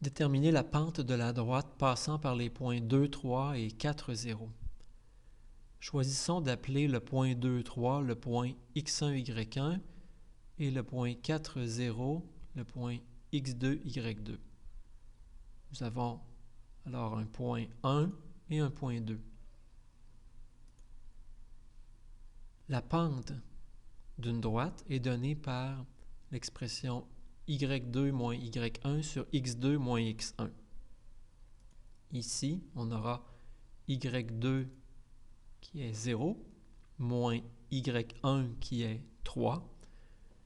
Déterminer la pente de la droite passant par les points 2, 3 et 4, 0. Choisissons d'appeler le point 2, 3 le point x1, y1 et le point 4, 0 le point x2, y2. Nous avons alors un point 1 et un point 2. La pente d'une droite est donnée par l'expression y2 moins y1 sur x2 moins x1. Ici, on aura y2 qui est 0, moins y1 qui est 3,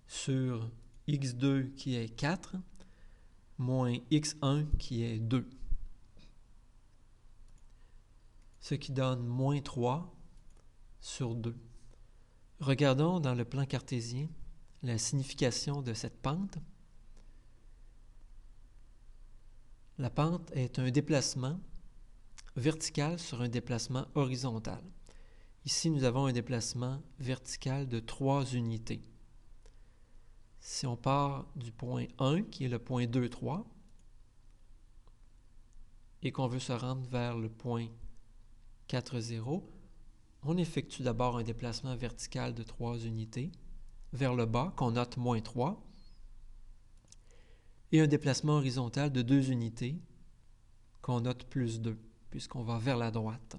sur x2 qui est 4, moins x1 qui est 2. Ce qui donne moins 3 sur 2. Regardons dans le plan cartésien la signification de cette pente. La pente est un déplacement vertical sur un déplacement horizontal. Ici, nous avons un déplacement vertical de 3 unités. Si on part du point 1, qui est le point 2, 3, et qu'on veut se rendre vers le point 4, 0, on effectue d'abord un déplacement vertical de 3 unités vers le bas, qu'on note moins 3, et un déplacement horizontal de 2 unités, qu'on note plus 2, puisqu'on va vers la droite.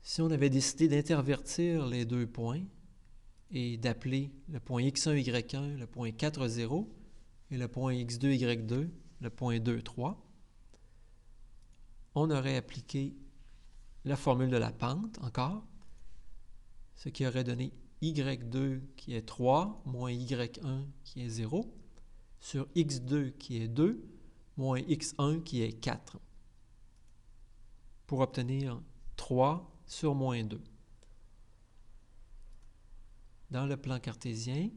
Si on avait décidé d'intervertir les deux points et d'appeler le point x1, y1 le point 4, 0 et le point x2, y2 le point 2, 3, on aurait appliqué la formule de la pente encore, ce qui aurait donné y2 qui est 3 moins y1 qui est 0 sur x2 qui est 2 moins x1 qui est 4 pour obtenir 3 sur moins 2. Dans le plan cartésien,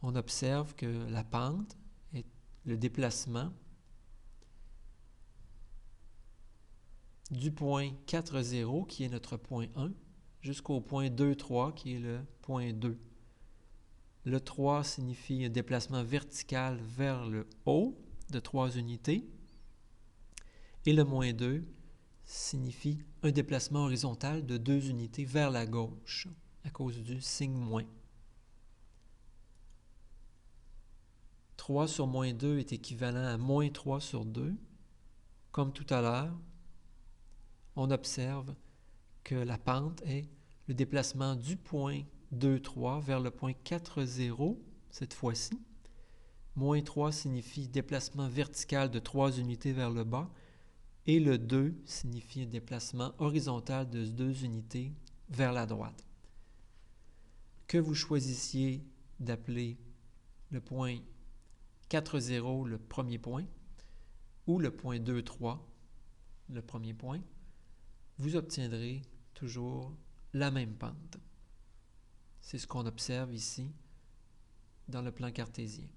on observe que la pente est le déplacement du point 4, 0 qui est notre point 1 jusqu'au point 2, 3 qui est le point 2. Le 3 signifie un déplacement vertical vers le haut de 3 unités et le moins 2 signifie un déplacement horizontal de 2 unités vers la gauche à cause du signe moins. 3 sur moins 2 est équivalent à moins 3 sur 2. Comme tout à l'heure, on observe que la pente est le déplacement du point 2, 3 vers le point 4, 0 cette fois-ci. Moins 3 signifie déplacement vertical de 3 unités vers le bas et le 2 signifie un déplacement horizontal de 2 unités vers la droite. Que vous choisissiez d'appeler le point 4, 0 le premier point ou le point 2, 3 le premier point, vous obtiendrez toujours la même pente. C'est ce qu'on observe ici dans le plan cartésien.